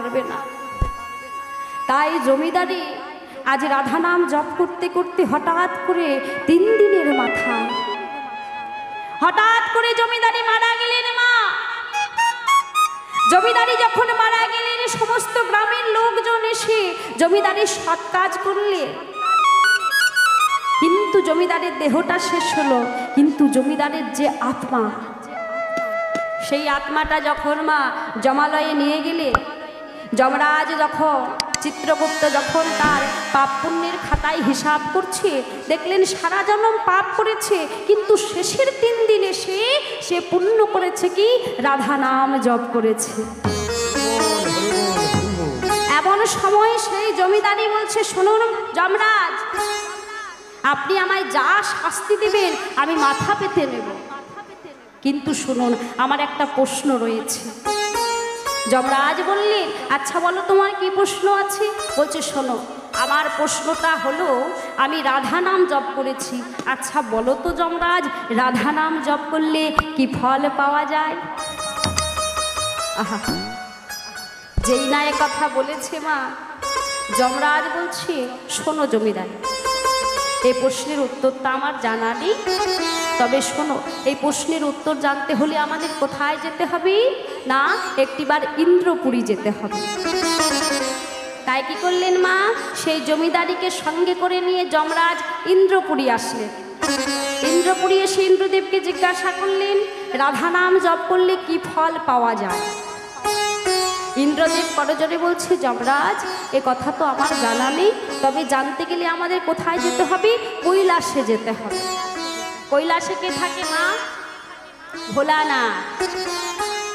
পারবে না। তাই জমিদারি আজ রাধা নাম জপ করতে করতে হঠাৎ করে 3 দিনের মাথায় হঠাৎ করে জমিদারি মারা গেলেন। মা জমিদারি যখন মারা গেলেন, সমস্ত গ্রামের লোকজন এসে জমিদারির সৎ কাজ করলে, কিন্তু জমিদারের দেহটা শেষ হলো, কিন্তু জমিদারের যে আত্মা, সেই আত্মাটা যখন মা জমালয়ে নিয়ে গেলে, যমরাজ যখন চিত্রগুপ্ত যখন তার পাপ পুণ্যের খাতায় হিসাব করছে, দেখলেন সারা জন্ম পাপ করেছে, কিন্তু শেষের 3 দিনে সে পুণ্য করেছে কি, রাধা নাম জপ করেছে। এমন সময় সেই জমিদারি বলছে, শুনুন যমরাজ, আপনি আমায় যা শাস্তি দেবেন আমি মাথা পেতে নেব, কিন্তু শুনুন আমার একটা প্রশ্ন রয়েছে। যমরাজ বললেন, আচ্ছা বলো তোমার কি প্রশ্ন আছে? বলছে, শোনো আমার প্রশ্নটা হলো, আমি রাধা নাম জপ করেছি, আচ্ছা বলো তো যমরাজ, রাধা নাম জপ করলে কি ফল পাওয়া যায়? আহা, যেই না এ কথা বলেছে মা, যমরাজ বলছে, শোনো জমিদার, এই প্রশ্নের উত্তরটা আমার জানা নেই, তবে শোনো এই প্রশ্নের উত্তর জানতে হলে আমাদের কোথায় যেতে হবে না, একটিবার ইন্দ্রপুরী যেতে হবে। তাই কি করলেন মা, সেই জমিদারিকে সঙ্গে করে নিয়ে যমরাজ ইন্দ্রপুরী আসলেন। ইন্দ্রপুরী এসে ইন্দ্রদেবকে জিজ্ঞাসা করলেন, রাধা নাম জপ করলে কি ফল পাওয়া যায়? ইন্দ্রদেব করজোরে বলছে, যমরাজ এ কথা তো আমার জানা নেই, তবে জানতে গেলে আমাদের কোথায় যেতে হবে, কৈলাসে যেতে হবে। কৈলাসে কে থাকে মা? ভোলানাথ।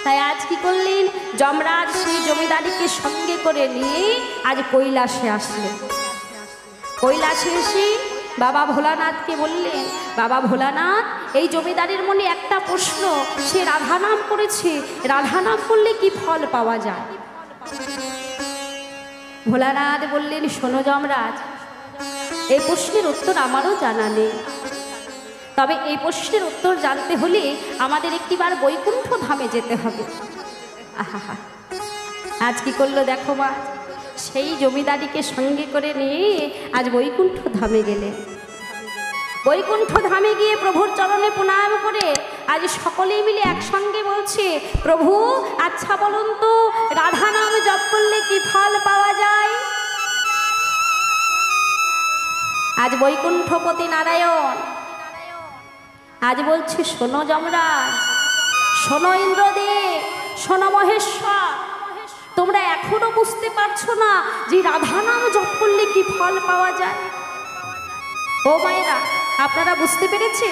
তাই আজ কি করলেন, যমরাজ সেই জমিদারিকে সঙ্গে করে নিয়ে আজ কৈলাসে আসলেন। কৈলাসে এসে বাবা ভোলানাথকে বললেন, বাবা ভোলানাথ, এই জমিদারের মনে একটা প্রশ্ন, সে রাধা নাম করেছে, রাধা নাম করলে কি ফল পাওয়া যায়? ভোলানাথ বললেন, শোনো যমরাজ, এই প্রশ্নের উত্তর আমারও জানা নেই, তবে এই প্রশ্নের উত্তর জানতে হলে আমাদের একটিবার বৈকুণ্ঠ ধামে যেতে হবে। আহা, আজ কি করলো দেখো মা, সেই জমিদারিকে সঙ্গে করে নিয়ে আজ বৈকুণ্ঠ ধামে গেলে। বৈকুণ্ঠ ধামে গিয়ে প্রভুর চরণে প্রণাম করে আজ সকলেই মিলে একসঙ্গে বলছে, প্রভু আচ্ছা বলুন তো, রাধা নাম জপ করলে কি ফল পাওয়া যায়? আজ বৈকুণ্ঠপতি নারায়ণ আজ বলছে, শোনো যমরাজ, শোনো ইন্দ্রদেব, শোনো মহেশ্বর, তোমরা এখনো বুঝতে পারছো না যে রাধা নাম জপ করলে কি ফল পাওয়া যায়? ও মায়েরা, আপনারা বুঝতে পেরেছে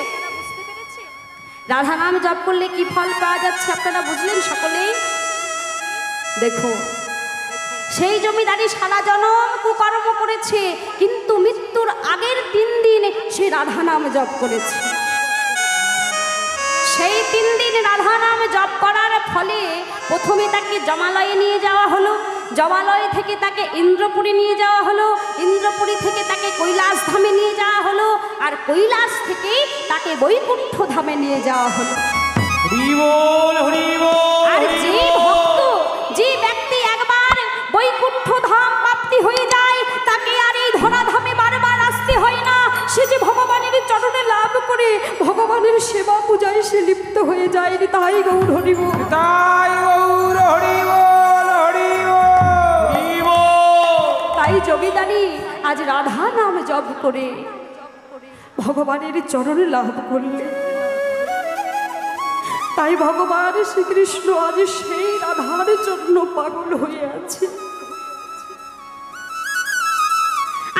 রাধা নাম জপ করলে কি ফল পাওয়া যাচ্ছে? আপনারা বুঝলেন সকলেই? দেখো, সেই জমিদারি সারা জনম কুকর্ম করেছে, কিন্তু মৃত্যুর আগের 3 দিন সে রাধা নাম জপ করেছে। সেই 3 দিন রাধা নাম জপ করার ফলে প্রথমে তাকে জমালয়ে নিয়ে যাওয়া হলো, জমালয় থেকে তাকে ইন্দ্রপুরী নিয়ে যাওয়া হলো, ইন্দ্রপুরী থেকে তাকে কৈলাস ধামে নিয়ে যাওয়া হলো, আর কৈলাস থেকে তাকে বৈকুণ্ঠ ধামে নিয়ে যাওয়া হলো। আর যে ভক্ত, যে ব্যক্তি একবার বৈকুণ্ঠ ধাম প্রাপ্তি হয়ে যায়, তাকে আর এই ধরাধামে বারবার আসতে হয় না। সে যে ভগবানের চরণে লাভ করে ভগবানের সেবা পূজায় সে লিপ্ত হয়ে যায়। তাই গৌর হরি বল, তাই গৌর হরি বল, হরি বল। তাই জমিদারি আজ রাধা নাম জপ করে ভগবানের চরণে লাভ করলে। তাই ভগবান শ্রীকৃষ্ণ আজ সেই রাধার জন্য পাগল হয়ে আছে।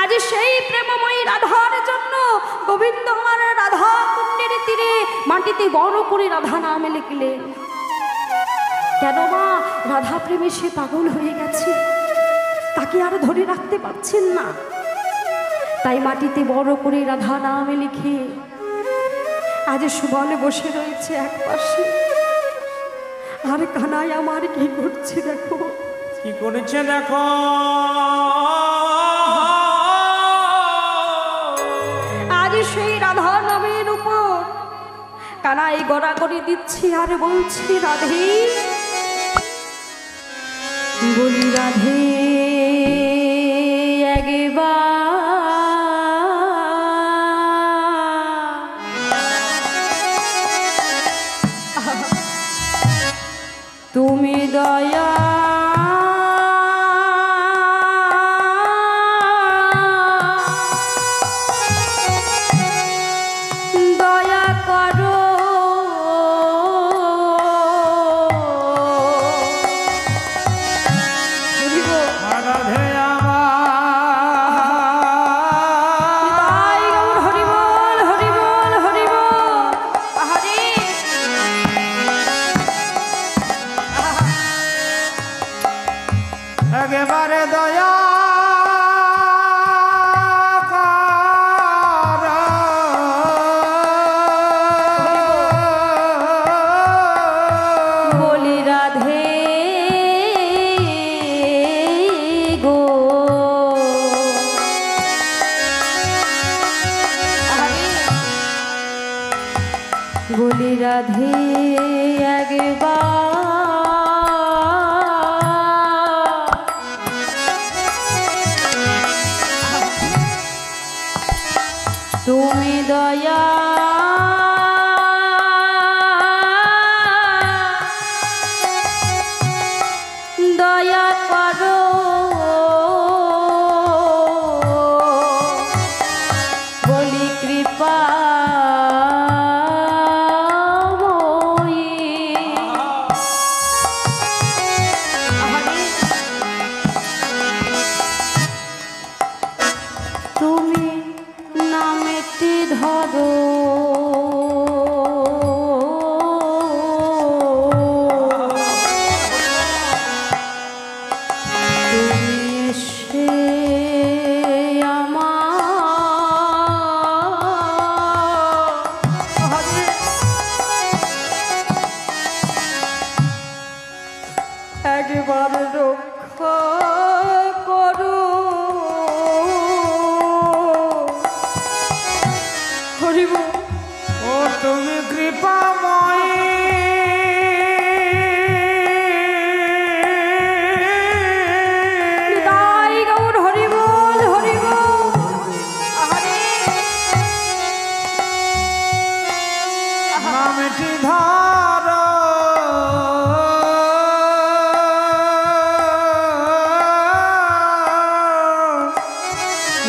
আজ সেই প্রেমময়ী রাধার জন্য গোবিন্দ আমার রাধা কুণ্ডের তীরে মাটিতে বড় করে রাধা নাম লিখলেন। কেন মা? রাধা প্রেমে সে পাগল হয়ে গেছে, তাকে আর ধরে রাখতে পারছেন না। তাই মাটিতে বড় করে রাধা নাম লিখে আজ সুবলে বসে রয়েছে এক পাশে। আর কানাই আমার কি করছে দেখো, কি করেছে দেখো। আজ সেই রাধা নামের উপর কানাই গড়াগড়ি দিচ্ছে আর বলছে, রাধে বলি রাধে তুমি দয়া দয়া করো রাধে একেবারে দয়া কর বলি রাধে গো বলি রাধে একবার তুমি দয়া দয়া করো বলি কৃপা তুমি নামেটি ধরো তুমি এসে একবার রক্ষা করো হরিব ও তুমি কৃপাময়ী তাই গৌর হরিব হরিব হরে নামটি ধর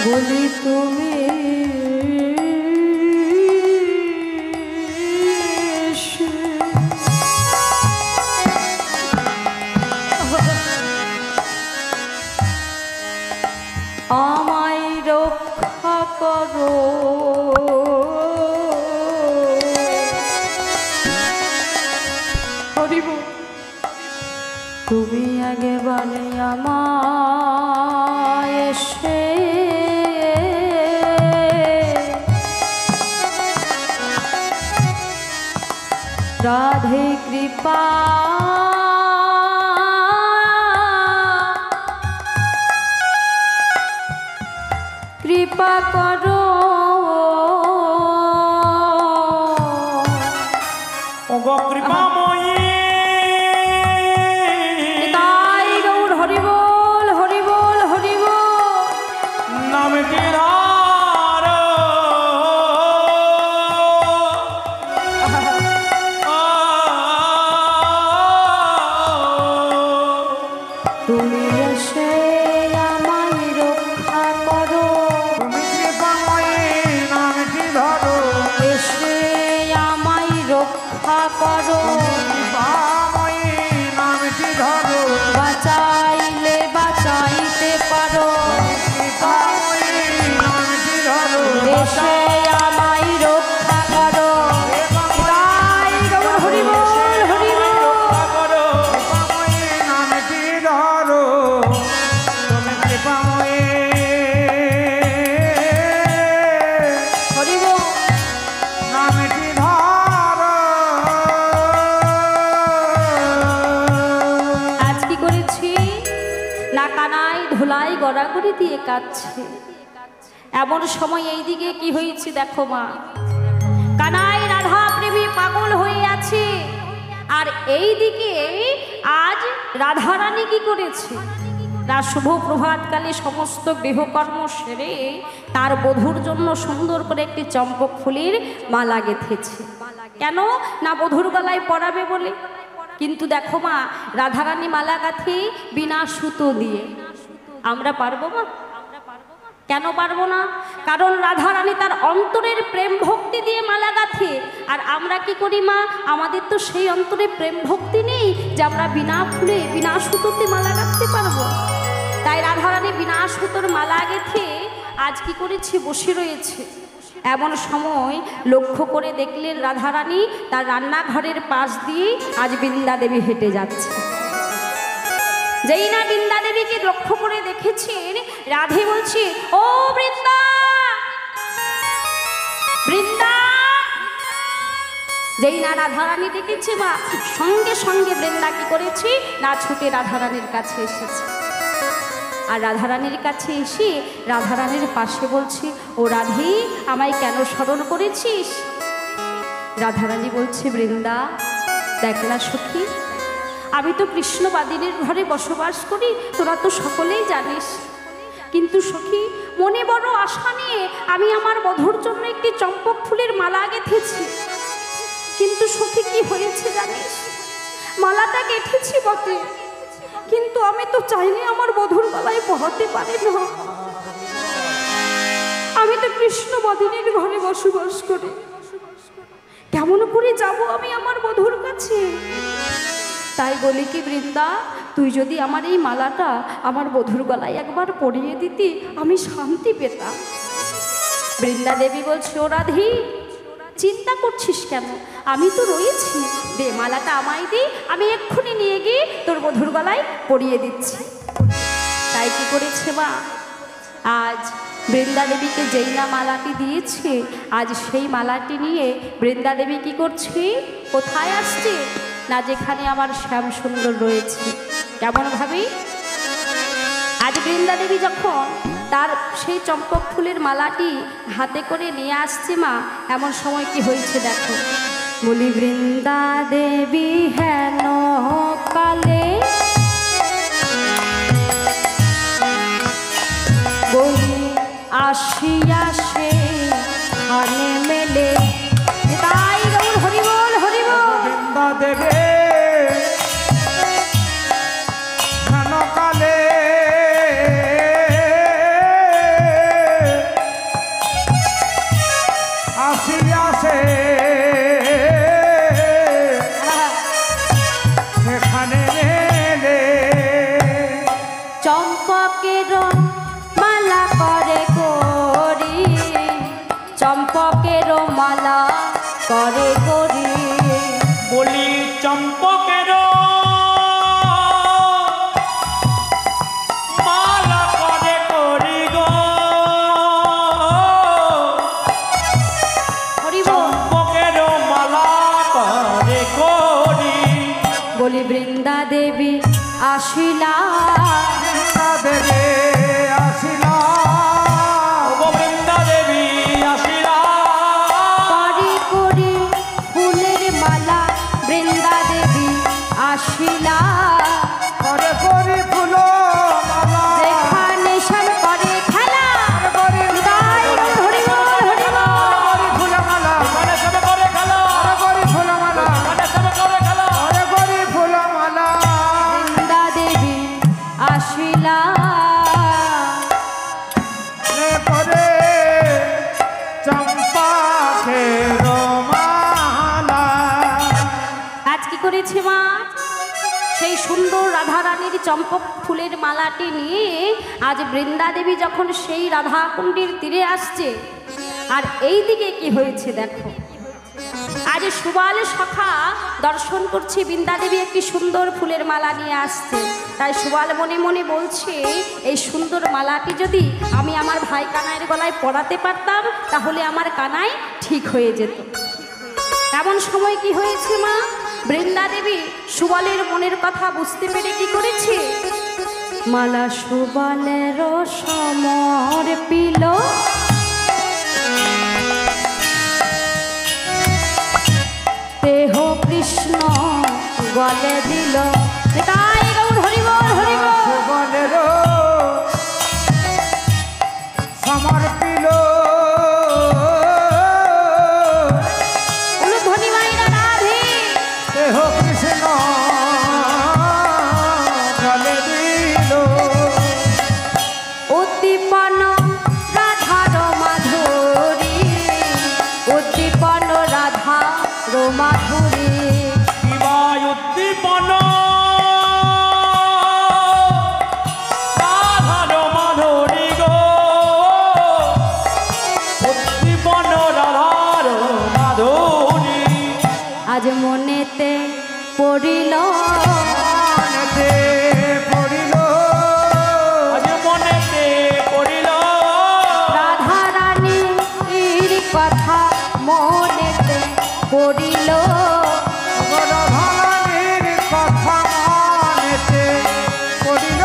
বলি তুমি আমায় রক্ষা করো হরিব তুমি আগেবারে আমায় এসে রাধে কৃপা কৃপা করো ও গো কৃপাময়ী তাই গৌর হরিবোল হরিবোল হরিবোল নামটি ধর তুমি এসে আমায় রক্ষা করো তুমি কৃপাময়ী নামটি ধর এসে আমায় রক্ষা করো কৃপাময়ী নামটি ধর বাঁচাইলে বাঁচাইতে পারো কৃপাময়ী নামটি ধর এসে আমায় রক্ষা করো তাই গৌর হরিবোল হরিবোল কৃপাময়ী নামটি ধর তুমি কৃপাময়ী হরিবোল নামটি ধর আজ কি করেছি না কানাই ধুলাই গড়াগড়ি দিয়ে কাঁদছে এমন সময় এইদিকে কি হয়েছে দেখো মা কানাই রাধা প্রেমী পাগল হয়ে আছে আর এইদিকে আজ রাধারানী কি করেছে, শুভ প্রভাতকালে সমস্ত গৃহকর্ম সেরে তার বধূর জন্য সুন্দর করে একটি চম্পক ফুলের মালা গেঁথেছে। কেন না বধূর গলায় পরাবে বলে। কিন্তু দেখো মা, রাধারানী মালা গাঁথে বিনা সুতো দিয়ে। আমরা পারবো মা? কেন পারবো না? কারণ রাধারানী তার অন্তরের প্রেম ভক্তি দিয়ে মালা গাঁথে। আর আমরা কি করি মা? আমাদের তো সেই অন্তরে প্রেম ভক্তি নেই যে আমরা বিনা ফুলে বিনা সুতোতে মালা গাঁথতে পারবো। তাই রাধারানী বিনা সুতোর মালা গেঁথে আজ কি করেছে, বসে রয়েছে। এমন সময় লক্ষ্য করে দেখলেন রাধারানী তার রান্নাঘরের পাশ দিয়ে আজ বৃন্দা দেবী হেঁটে যাচ্ছে। যেই না বৃন্দা দেবীকে লক্ষ্য করে দেখেছেন, রাধে বলছে, ও বৃন্দা, বৃন্দা। যেই না রাধারানী দেখেছে মা, সঙ্গে সঙ্গে বৃন্দা কি করেছে না ছুটে রাধারানীর কাছে এসেছে। আর রাধারানীর কাছে এসে রাধারানীর পাশে বলছে, ও রাধে, আমায় কেন স্মরণ করেছিস? রাধারানী বলছে, বৃন্দা দেখ না সখী, আমি তো কৃষ্ণবাদিনীর ঘরে বসবাস করি, তোরা তো সকলেই জানিস। কিন্তু সখী, মনে বড় আশা নিয়ে আমি আমার বধূর জন্য একটি চম্পক ফুলের মালা গেঁথেছি। কিন্তু সখী কি হয়েছে জানিস? মালাটা গেঁথেছি বটে, কিন্তু আমি তো চাইলে আমার বধূর গলায় পরাতে পারি না। আমি তো কৃষ্ণবাদিনীর ঘরে বসবাস করি, কেমন করে যাব আমি আমার বধূর কাছে? তাই বলি কি বৃন্দা, তুই যদি আমার এই মালাটা আমার বধূর গলায় একবার পরিয়ে দিতি, আমি শান্তি পেতাম। বৃন্দা দেবী বলছে, ও রাধি, চিন্তা করছিস কেন? আমি তো রয়েছি, দে মালাটা আমায় দি, আমি এক্ষুনি নিয়ে গিয়ে তোর বধূর গলায় পরিয়ে দিচ্ছি। তাই কি করেছে মা, আজ বৃন্দা দেবীকে যেই না মালাটি দিয়েছে, আজ সেই মালাটি নিয়ে বৃন্দা দেবী কি করছে, কোথায় আসছে না যেখানে আমার শ্যাম সুন্দর রয়েছে। কেমন ভাবি, আজ বৃন্দা দেবী যখন তার সেই চম্পক ফুলের মালাটি হাতে করে নিয়ে আসছে মা, এমন সময় কি হয়েছে দেখো। বলি, বৃন্দা দেবী হেন কালে বলি আসিয়া সে খানে মেলে। তাই গৌর হরিবল হরিবল। বৃন্দা দেবে কালে আসিয়াছে সেখানে মেলে। চম্পকের মালা করে করি, চম্পকের মালা করে করি। বলি চম্পকের মালা করে করি গো, চম্পকের মালা করে করি। বলি বৃন্দা দেবী আসিলা, বৃন্দা দেবী আসিলা, বৃন্দা দেবী আসিলা। করি করি ফুলের মালা, বৃন্দা দেবী আসিলা। করে করি ফুল মালা, যেখানে শ্যাম করে খেলা। করে তাই হরিবল হরিবল। করি ফুল মালা, করে সবে করে খেলা, করি ফুল মালা, করে সবে করে খেলা, করি ফুল মালা। বৃন্দা দেবী আসিলা। করে চম্পাকের মালা। আজ কি করেছে মা, সেই সুন্দর রাধারানীর চম্পক ফুলের মালাটি নিয়ে আজ বৃন্দা দেবী যখন সেই রাধাকুণ্ডের তীরে আসছে, আর এই দিকে কি হয়েছে দেখো। আজ সুবাল সখা দর্শন করছে, বৃন্দা দেবী একটি সুন্দর ফুলের মালা নিয়ে আসছে। তাই সুবাল মনে মনে বলছে, এই সুন্দর মালাটি যদি আমি আমার ভাই কানাইয়ের গলায় পরাতে পারতাম, তাহলে আমার কানাই ঠিক হয়ে যেত। এমন সময় কি হয়েছে মা, বৃন্দা দেবী সুবলের মনের কথা বুঝতে পেরে কি করেছে, মালা সুবলের সমর্পিল, দেহ কৃষ্ণ গলে দিল। তাই গৌর হরি বল হরি বল। সুবলের সমর্পিল উলুধ্বনি মাইরা রাধে দেহ কৃষ্ণ জলে দিল উদ্দীপন রাধার মাধুরী উদ্দীপন রাধার মাধুরী শিবায় উদ্দীপন রাধার মাধুরী গো উদ্দীপন রাধার মাধুরী আজ মনেতে পড়িল মনেতে পড়িল আজ মনেতে পড়িল রাধা রানীর কথা মনেতে পড়িল রাধারানীর কথা মনেতে পড়িল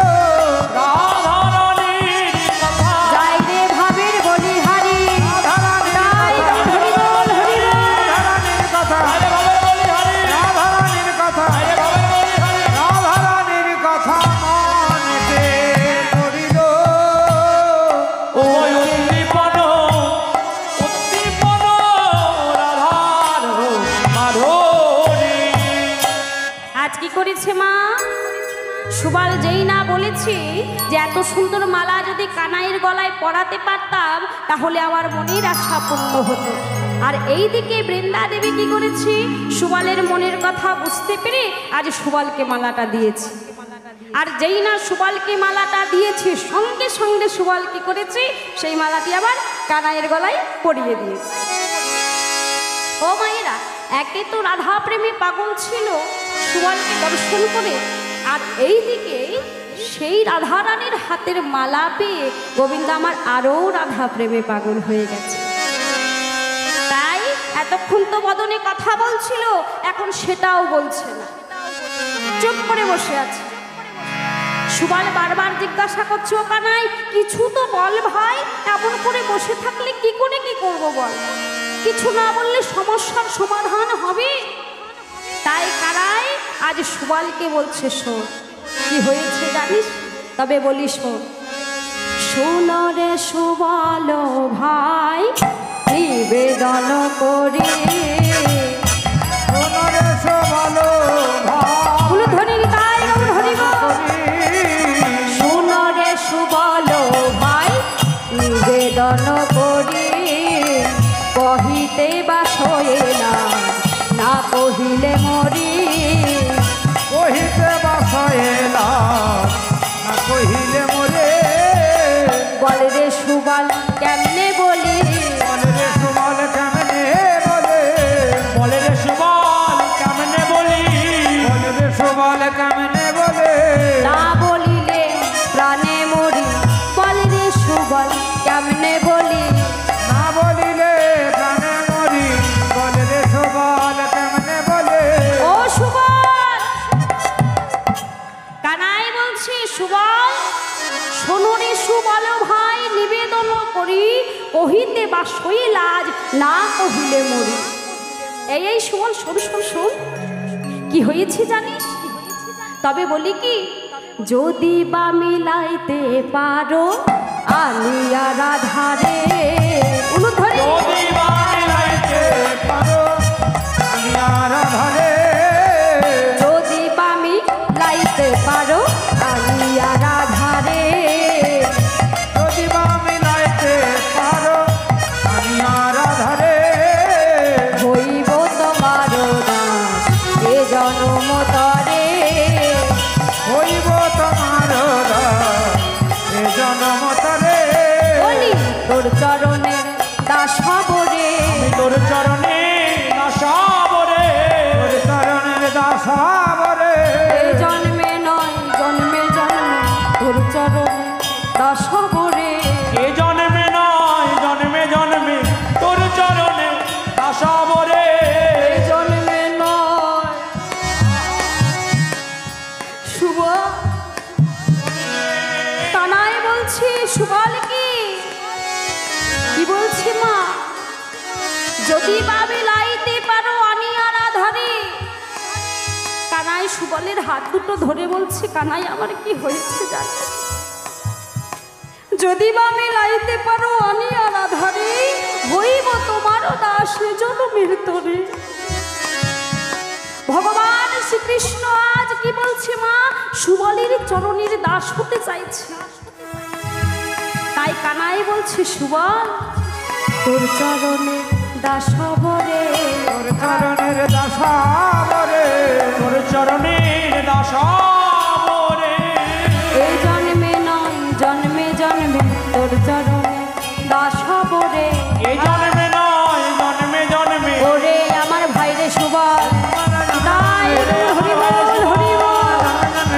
রাধারানীর কথা যাই রে ভাবের বলিহারি তাই হরি বল হরি বল। রাধারানীর কথা আরে বাবার বলি হরি রাধারানীর কথা আরে বাবার বলি হরি রাধারানীর কথা মনেতে পড়িল ওই উদ্দীপন রাধার মাধুরী আজ কি করেছে মা সুবাল যেই না বলেছি যে এত সুন্দর মালা যদি কানাইয়ের গলায় পরাতে পারতাম তাহলে আমার মনের আশা পূর্ণ হতো। আর এই দিকে বৃন্দা দেবী কি করেছি সুবালের মনের কথা বুঝতে পেরে আজ সুবালকে মালাটা দিয়েছে। আর যেই না সুবালকে মালাটা দিয়েছে সঙ্গে সঙ্গে সুবাল কি করেছে সেই মালাটি আবার কানাইয়ের গলায় পরিয়ে দিয়েছে। ও মায়েরা একে তো রাধা প্রেমে পাগল ছিল সুবালকে দর্শন করে, আর এই দিকে সেই রাধা রানীর হাতের মালা পেয়ে গোবিন্দ আমার আরও রাধা প্রেমে পাগল হয়ে গেছে। তাই এতক্ষণ তো বদনে কথা বলছিল, এখন সেটাও বলছে না, চুপ করে বসে আছে। সুবাল বারবার জিজ্ঞাসা করছে, ও কানাই কিছু তো বল ভাই, এমন করে বসে থাকলে কি করে কি করব বল, কিছু না বললে সমস্যার সমাধান হবে। তাই কানাই আজ সুবালকে বলছে, শোন কি হয়েছে জানিস, তবে বলি শোন। শোন রে সুবল ভাই নিবেদন করি, সোনরে সবালো উলুধ্বনির তাই গৌর হরি বল। শোন রে সুবল ভাই নিবেদন করি, কহিতে বা সয়ে না, না কহিলে মরি। কহিতে বাসায়েলা না কহিলে মোরে বল রে সুবল কেমনে বলি, বলে রে সুবল কেমনে বলে বলে রে সুবল কেমনে বলি, বলে রে সুবল কেমনে বলে না বলিলে প্রাণে মরি। বল রে সুবল কেমনে বলি, না বলিলে প্রাণে মরি বলে রে সুবল কেমনে বলে ও সুবল। কানাই বলছি সুবল শোনো রে সুবল ভাই নিবেদন করি, কহিতে বা সই লাজ, না কহিলে মরি। এই সুবল শোন শোন শোন, কি হয়েছে জানিস, তবে বলি কি, যদি বা মিলাইতে পারো আলিয়া রাধারে, উলুধ্বনি যদি বা মিলাইতে পারো আমি আর ধরে যদি বা মিলাইতে পারো আলিয়া রাধারে, যদি বা মিলাইতে পারো আমি আর ধরে হইব তোমার দাস এ জনম তরে। হইব তোমার এ জনম তরে বলি তোর চরণের দাস হব রে, তোর চরণে নাশাবরে, তোর চরণের দাস বরে এই জন্মে নয় জন্মে জন্মে তোর চরণে দাস হব রে। এ জন্মে নয় জন্মে জন্মে তোর চরণে নাশাবরে, এই জন্মে নয় শুভ। কানাই বলছি সুবল কি বলছি মা, যদি বা মিলাইতে পারো আনিয়া রাধারে। কানাই সুবলের হাত দুটো ধরে বলছি, কানাই আমার কি হয়েছে জানো? যদি বা মিলাইতে পারো আমি আর আধারে, হইব তোমারও দাস জনমের তরে। ভগবান শ্রীকৃষ্ণ আজ কি বলছে মা? সুবলের চরণের দাস হতে চাইছে। তাই কানাই বলছে, সুবল তোর চরণে দাস হব রে, তোর চরণের দাস হব রে, তোর চরণের দাস হব রে। এই জন্মে নয় জন্মে জন্মে তোর চরণে দাস হব রে। এই জন্মে নয় জন্মে জন্মে। ওরে আমার ভাই রে সুবল, তাই হরি বল হরি বল।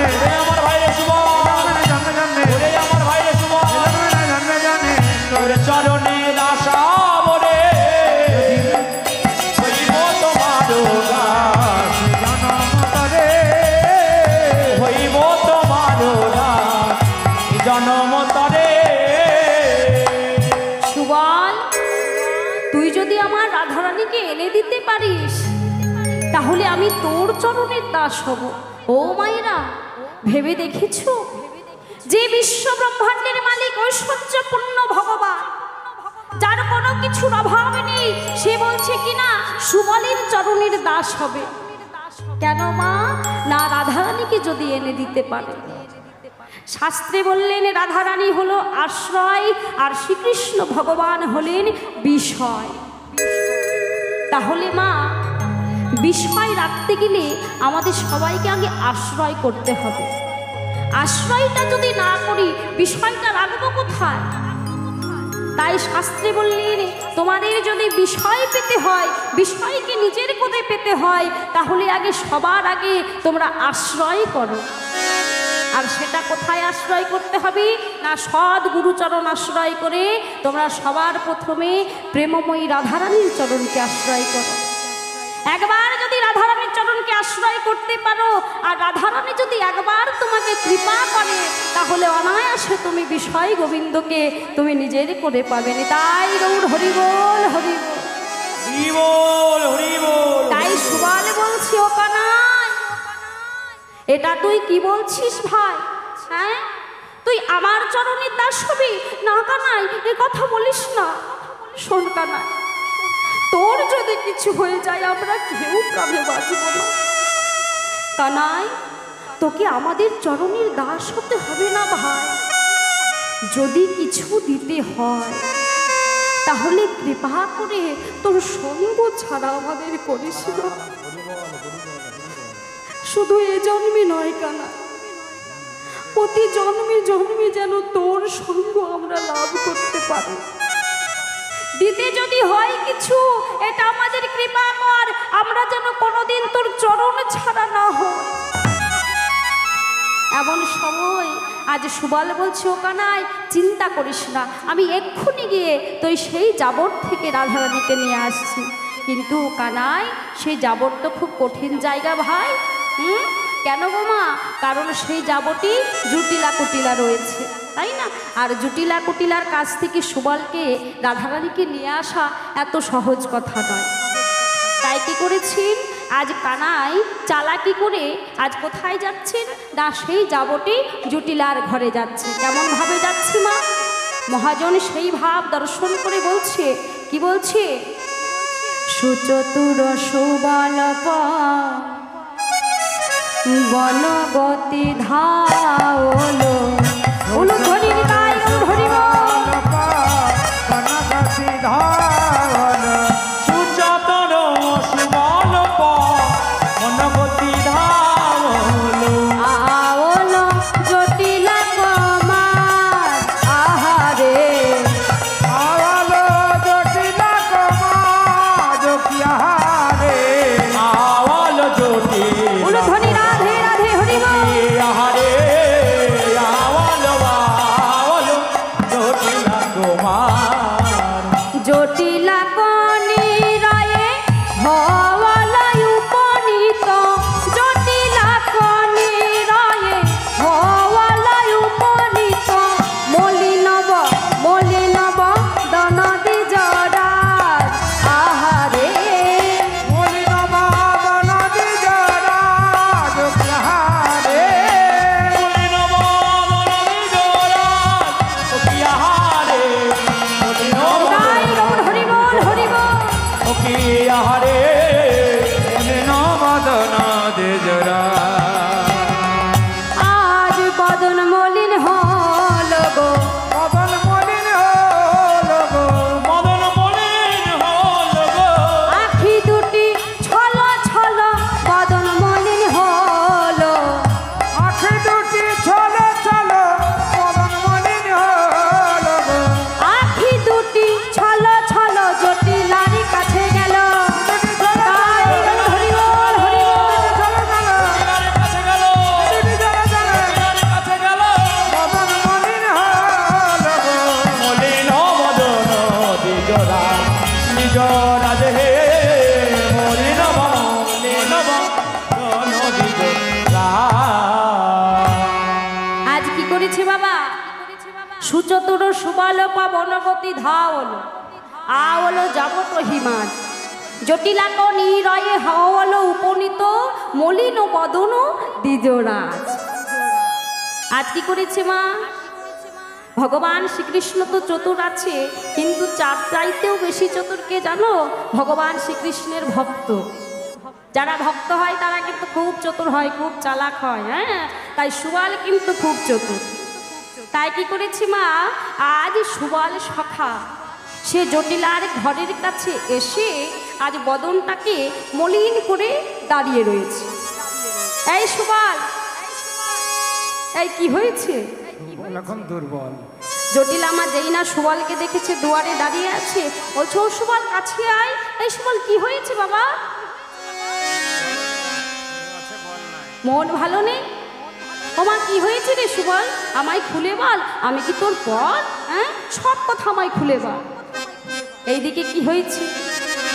ওরে আমার ভাই রে সুবল, ওরে আমার ভাই রে সুবল, তোর চরণে দাস হব রে। হইব তোমারও দাস জনম তরে, হইব তোমারও দাস জনম তরে। সুবল, তুই যদি আমার রাধারানীকে এনে দিতে পারিস, তাহলে আমি তোর চরণের দাস হব। ও মায়েরা, ভেবে দেখেছো যে বিশ্ব ব্রহ্মাণ্ডের মালিক ঐশ্বর্যপূর্ণ ভগবান, যার কোনো কিছুর অভাব নেই, সে বলছে কিনা সুবলের চরণের দাস হবে। কেন মা? না রাধারানীকে যদি এনে দিতে পারে। শাস্ত্রে বললেন রাধারানী হলো আশ্রয়, আর শ্রীকৃষ্ণ ভগবান হলেন বিষয়। তাহলে মা, বিষয় রাখতে গেলে আমাদের সবাইকে আগে আশ্রয় করতে হবে। আশ্রয়টা যদি না করি, বিষয়টা রাখবো কোথায়? তাই শাস্ত্রে বললেন তোমাদের যদি বিষয় পেতে হয়, বিষয়কে নিজের কোণে পেতে হয়, তাহলে আগে সবার আগে তোমরা আশ্রয় করো। আর সেটা কোথায় আশ্রয় করতে হবে? না সৎ গুরুচরণ আশ্রয় করে তোমরা সবার প্রথমে প্রেমময়ী রাধারানীর চরণকে আশ্রয় করো। একবার যদি রাধারানীর চরণকে আশ্রয় করতে পারো, আর রাধারানী যদি একবার তোমাকে কৃপা করে, তাহলে অনায়াসে তুমি বিষয় গোবিন্দকে তুমি নিজের করে পাবে। তাই গৌর হরি বল হরি বল। হরি বল হরি বল। তাই সুবল বলছি, ও কানাই, এটা তুই কি বলছিস ভাই? হ্যাঁ, তুই আমার চরণের দাস হবি? না কানাই, এ কথা বলিস না। শোন কানাই, তোর যদি কিছু হয়ে যায় আমরা কেউ প্রাণে বাঁচব না। কানাই, তোকে আমাদের চরণের দাস হতে হবে না ভাই। যদি কিছু দিতে হয়, তাহলে কৃপা করে তোর সঙ্গ ছাড়া আমাদের করিস না। শুধু এ জন্মে নয় কানাই, প্রতি জন্মে জন্মে যেন তোর সঙ্গ আমরা লাভ করতে পারি। দিতে যদি হয় কিছু, এটা আমাদের কৃপা কর, আমরা যেন কোনোদিন তোর চরণ ছাড়া না হই। এমন সময় আজ সুবল বলছে, ও কানাই চিন্তা করিস না, আমি এক্ষুনি গিয়ে তুই সেই জাবর থেকে রাধারানীকে নিয়ে আসছি। কিন্তু কানাই, সেই জাবর তো খুব কঠিন জায়গা ভাই। কেন গো মা? কারণ সেই জাবরটি জটিলা কুটিলা রয়েছে, তাই না? আর জটিলা কুটিলার কাছ থেকে সুবলকে রাধারানীকে নিয়ে আসা এত সহজ কথা নয়। তাই কি করেছেন আজ কানাই চালাকি করে, আজ কোথায় যাচ্ছেন? না সেই জাবটি জটিলার ঘরে যাচ্ছে। কেমন ভাবে যাচ্ছে মা? মহাজন সেই ভাব দর্শন করে বলছে, কি বলছে? সুচতুর সুবল বনগতি ধাওলো, উলুধ্বনির গায় হরি বল। সুচতর সুবল বনগতি ধাওলো, আওলো জটিলা কুমার আহারে, আওয়ালো জটিলা কুমার জকিয়াহারে, আওয়ালো জ্যোতি উলুধ্বনি রাধে রাধে হরি বল। আহারে, আওয়ালো আওয়ালো জটিলা কুমার, জটিলা কনি রায়ে হওয়ালাই উপনীত, জটিলা কনি রায়ে হওয়ালাই উপনীত, মলিনব মলিনব দনদি জরাজ আহারে, আহারে বদন দেজরা আজ বদন মলিন হল গো বদন মলিন হল গো মদন মলিন হল গো আখি দুটি ছল ছল বদন মলিন হল আখি দুটি ছল ছল বদন মলিন হল গো আখি দুটি ছল ছল জটিলারি কাছে গেল তাই হরি বল হরি বল। জটিলার কাছে গেল জটিলার কাছে গেল বদন মলিন হল গো মলিন মদন দিজরা নিজ রাজে হে মলিন মলিন মদন দিজরা আজ কি করেছে বাবা সুচতুর সুবল পবনগতি ধাওল আওল যাবত হিমাজ জটিলাক নিরয়ে হাওল উপনীত মলিন বদন দ্বিজরাজ। আজ কি করেছে মা? ভগবান শ্রীকৃষ্ণ তো চতুর আছে, কিন্তু চার চাইতেও বেশি চতুর কে জানো? ভগবান শ্রীকৃষ্ণের ভক্ত। যারা ভক্ত হয় তারা কিন্তু খুব চতুর হয়, খুব চালাক হয়। হ্যাঁ, তাই সুবল কিন্তু খুব চতুর। তাই কি করেছি মা? আজ সুবল সখা সে জটিলার ঘরের কাছে এসে আজ বদনটাকে মলিন করে দাঁড়িয়ে রয়েছে। এই সুবল, এই কি হয়েছে? এখন দুর্বল জটিলা মা যেই না সুবলকে দেখেছে দুয়ারে দাঁড়িয়ে আছে, বলছে ও সুবল কাছে আয়। এই সুবল কি হয়েছে বাবা? মন ভালো নেই? ওমা কি হয়েছে রে সুবল, আমায় খুলে বল, আমি কি তোর পর? হ্যাঁ, সব কথা আমায় খুলে বল। এইদিকে কি হয়েছে?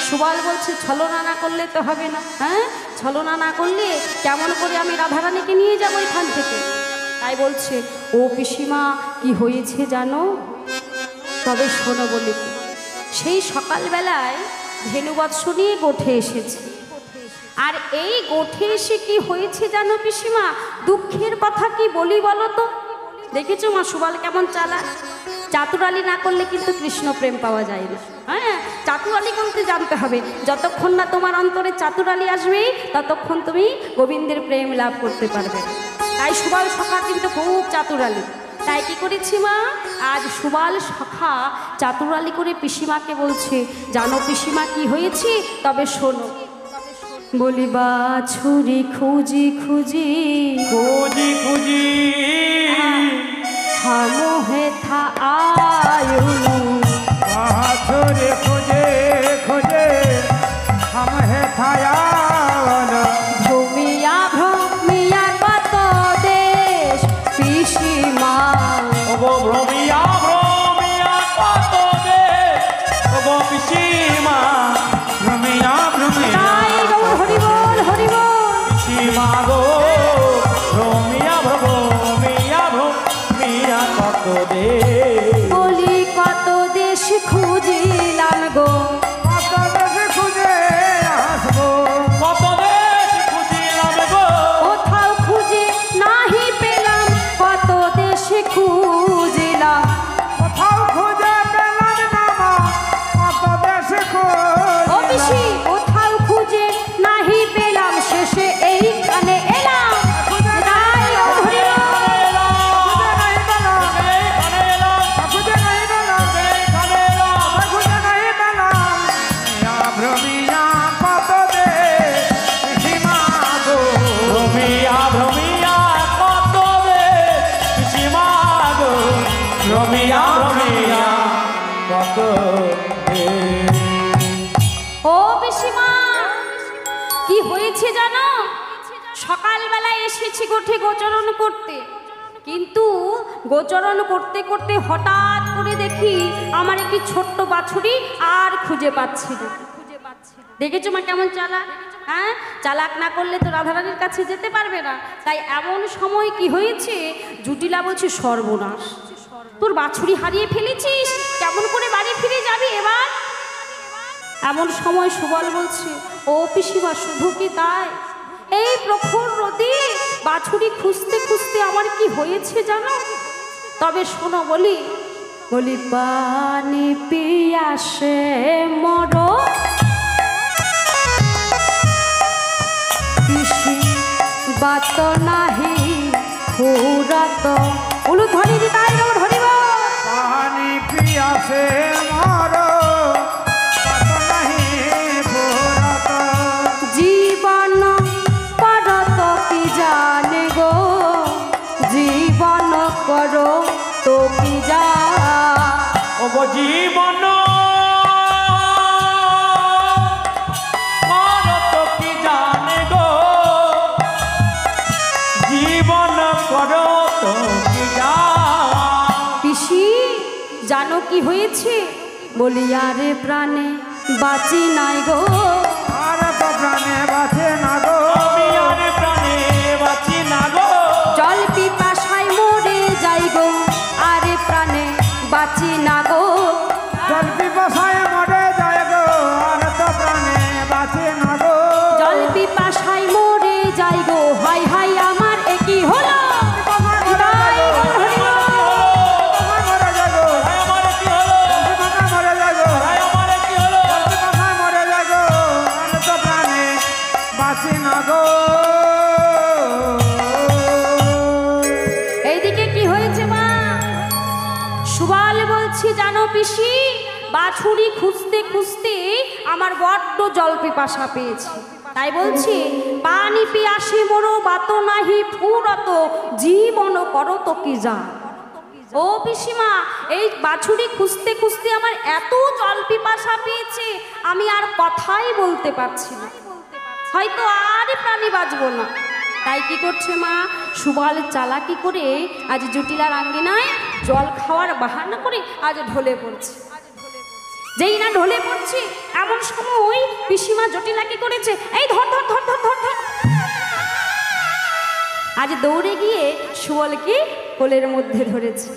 সুবল বলছে ছলনা না করলে তো হবে না। হ্যাঁ, ছলনা না করলে কেমন করে আমি রাধারানীকে নিয়ে যাবো এখান থেকে? তাই বলছে ও পিসিমা কি হয়েছে জানো? তবে শোনো বলি, সেই সকালবেলায় ধেনুবৎস নিয়ে গোঠে এসেছে। আর এই গোঠে এসে কি হয়েছে জানো পিসিমা? দুঃখের কথা কি বলি বলো তো? দেখেছো মা সুবল কেমন চালাক? চাতুরালি না করলে কিন্তু কৃষ্ণ প্রেম পাওয়া যায় না। হ্যাঁ, চাতুরালি করতে জানতে হবে। যতক্ষণ না তোমার অন্তরে চাতুরালি আসবে ততক্ষণ তুমি গোবিন্দের প্রেম লাভ করতে পারবে। তাই সুবল সখা কিন্তু খুব চাতুরালি। তাই কি করেছি মা? আজ সুবল সখা চাতুরালি করে পিসিমাকে বলছে জানো পিসিমা কি হয়েছে? তবে শোনো। বলি বাছুরি খুঁজি খুঁজি খুঁজি খুঁজি হামোহে থা আয়ুনু বাছুরি খুঁজে খুঁজে हम है थायावन ভূমিয়া ভ্রমিয়া কত দেশ পিসিমা ওগো ভ্রমিয়া ভ্রমিয়া কত দেশ ওগো পিসিমা भ्रमिया भ्रमिया তাই গৌর হরি বল হরি বল। পিসিমা গো ভ্রমিয়া ভ্রমিয়া ভ্রমিয়া কত দেশ বলি কত দেশ খুঁজিলাম গো কত দেশ খুঁজে আসবো কত দেশ খুঁজিলাম গো কোথাও খুঁজে নাহি পেলাম, কত দেশ খুঁজিলাম কোথাও খুঁজে পেলাম না মা কত দেশ ও পিসি, কোথাও খুঁজে নাহি পেলাম, শেষে এইখানে এলাম। তাই ও হরি বল। খুঁজে नहीं পেলাম খুঁজে नहीं পেলাম भ्रमिया कत देश सीमा गो ভ্রমিয়া ভ্রমিয়া কত দেশ পিসিমা গো ভ্রমিয়া ভ্রমিয়া কত দেশ ও পিসিমা কি হয়েছে জানো? সকালবেলা এসেছি গোঠে গোচরণ করতে, কিন্তু গোচরণ করতে করতে হঠাৎ করে দেখি আমার একটি ছোট্ট বাছুরি আর খুঁজে পাচ্ছি না। দেখেছো মা কেমন চালাক? হ্যাঁ, চালাক না করলে তো রাধারানীর কাছে যেতে পারবে না। তাই এমন সময় কি হয়েছে, জুটিলা বলছে সর্বনাশ, তোর বাছুরি হারিয়ে ফেলেছিস, কেমন করে বাড়ি ফিরে যাবি এবার? এমন সময় সুবল বলছে ও পিসিমা শুধু কি তাই? এই প্রখর রোদে বাছুরি খুঁজতে খুঁজতে আমার কি হয়েছে জানো? তবে শোনো বলি, বলি পানি পিয়াসে মরো পুরত উলুধ্বনি দিতাই গৌর হরিব। পানি পিয়াসে মর কত নাহি ফুরত। জীবন করত কি জানে গো, জীবন করো তো কি যা। ও গো জীবন মারত কি জানে গো, জীবন করো তো কি যা। পিসি জানো কি হয়েছে? বলি আরে প্রাণে বাঁচি নাই গো। আর তো প্রাণে বাঁচে না গো। আমি আর প্রাণে বাঁচি না গো। জল পিপাসায় মরে যাই গো, আরে প্রাণে বাঁচি না গো। জল পিপাসায় মরে যায় গো, আর তো প্রাণে বাঁচে না গো। জল পিপাসায় মরে যাই গো, হাই হাই আমার একই হলো। তাই গৌর হরিব। মরে যায় গো, ভাই আমার কি হলো? পিপাসায় মরে যায় গো। ভাই আমার কি হলো? পিপাসায় মরে যায় গো, আর তো প্রাণে বাঁচে না গো। এইদিকে কি হয়েছে মা? সুবাল বলছি জানো পিসি, বাছুরি খুঁজতে খুঁজতে আমার বড্ড জল পিপাসা পেয়েছে। তাই বলছি পানি পিয়াসে মোরো বাত নাহি ফুরত, জীবন করত কি যা। ও পিসিমা, এই বাছুরি খুঁজতে খুঁজতে আমার এত জল পিপাসা পেয়েছে, আমি আর কথাই বলতে পারছি না, হয়তো আর প্রাণী বাঁচবো না। তাই কি করছে মা? সুবল চালাকি করে আজ জটিলার আঙ্গিনায় জল খাওয়ার বাহানা করে আজ ঢলে পড়ছে। যেই না ঢলে পড়ছে এমন সময় পিসিমা জটিলা কি করেছে, এই ধর ধর ধর ধর ধর ধর। আজ দৌড়ে গিয়ে সুবলকে কোলের মধ্যে ধরেছে।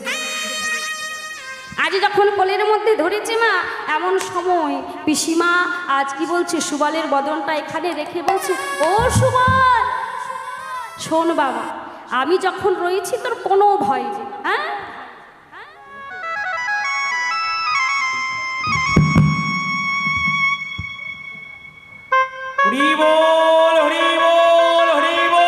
আজ যখন কোলের মধ্যে ধরেছে মা, এমন সময় পিসিমা আজ কি বলছে, সুবলের বদনটা এখানে রেখে বলছে, ও সুবল শোন বাবা, আমি যখন রয়েছি তোর কোনো ভয় নেই। হ্যাঁ, হরি বল হরি বল হরি বল।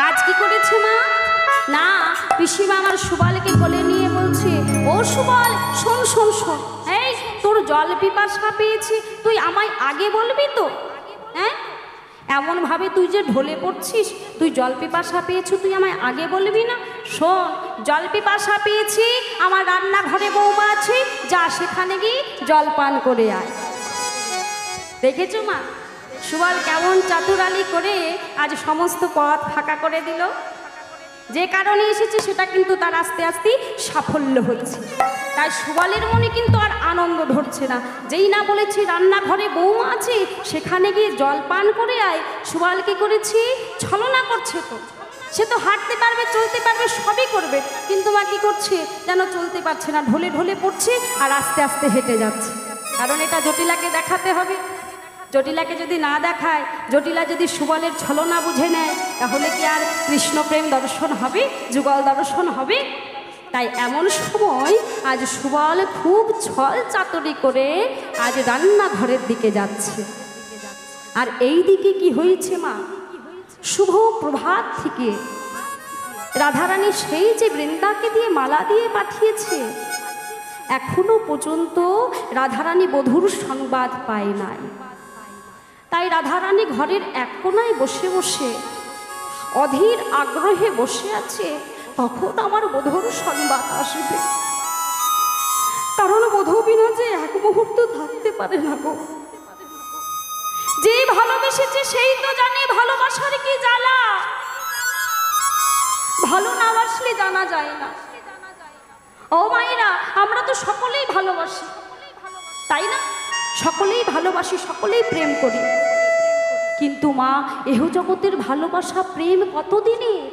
আজ কি করেছে মা? না, পিসিমা আমার সুবলকে কোলে নিয়ে বলছে, ও সুবল শোন শোন শোন, এই তোর জল পিপাসা পেয়েছি, তুই আমায় আগে বলবি তো? হ্যাঁ, এমনভাবে তুই যে ঢলে পড়ছিস, তুই জল পিপাসা পেয়েছি তুই আমায় আগে বলবি না? শোন, জল পিপাসা পেয়েছি, আমার রান্নাঘরে বৌমা আছে, যা সেখানে গিয়ে জল পান করে আয়। দেখেছো মা সুবল কেমন চাতুরালি করে আজ সমস্ত পথ ফাঁকা করে দিল। যে কারণে এসেছে সেটা কিন্তু তার আস্তে আস্তে সাফল্য হচ্ছে। তাই সুবলের মনে কিন্তু আর আনন্দ ধরছে না। যেই না বলেছি রান্নাঘরে বৌমা আছে, সেখানে গিয়ে জল পান করে আয়, সুবল কি করেছি, ছলনা করছে। তো সে তো হাঁটতে পারবে, চলতে পারবে, সবই করবে, কিন্তু মা কি করছে যেন চলতে পারছে না, ঢলে ঢলে পড়ছে আর আস্তে আস্তে হেঁটে যাচ্ছে। কারণ এটা জটিলাকে দেখাতে হবে। জটিলাকে যদি না দেখায়, জটিলা যদি সুবলের ছলনা বুঝে নেয়, তাহলে কি আর কৃষ্ণ প্রেম দর্শন হবে, যুগল দর্শন হবে? তাই এমন সময় আজ সুবল খুব ছল চাতুরি করে আজ রান্নাঘরের দিকে যাচ্ছে। আর এই দিকে কি হয়েছে মা? শুভ প্রভাত থেকে রাধারানী সেই যে বৃন্দাকে দিয়ে মালা দিয়ে পাঠিয়েছে, এখনো পর্যন্ত রাধারানী বধূর সংবাদ পায় নাই। তাই রাধারানী ঘরের এক কোনায় বসে বসে অধীর আগ্রহে বসে আছে, কখন আমার বধূর সংবাদ আসবে। কারণ বধূ বিনা যে এক মুহূর্ত থাকতে পারে না গো। যে ভালোবেসেছে সেই তো জানে ভালোবাসার কি জ্বালা। ভালো না বাসলে জানা যায় না। ও মায়েরা, আমরা তো সকলেই ভালোবাসি, তাই না? সকলেই ভালোবাসি, সকলেই প্রেম করি, কিন্তু মা এহ জগতের ভালোবাসা প্রেম কতদিনের?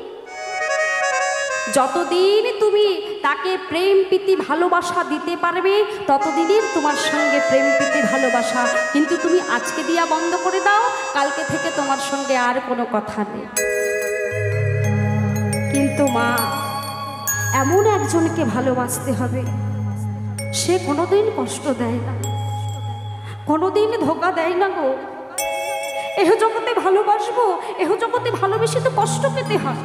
যতদিন তুমি তাকে প্রেম প্রীতি ভালোবাসা দিতে পারবে, ততদিনের তোমার সঙ্গে প্রেম প্রীতি ভালোবাসা। কিন্তু তুমি আজকে দিয়া বন্ধ করে দাও, কালকে থেকে তোমার সঙ্গে আর কোনো কথা নেই। কিন্তু মা এমন একজনকে ভালোবাসতে হবে, সে কোনোদিন কষ্ট দেয় না, কোনোদিন ধোকা দেয় না গো। এহ জগতে ভালোবাসবো, এহ জগতে ভালোবেসে তো কষ্ট পেতে হয়।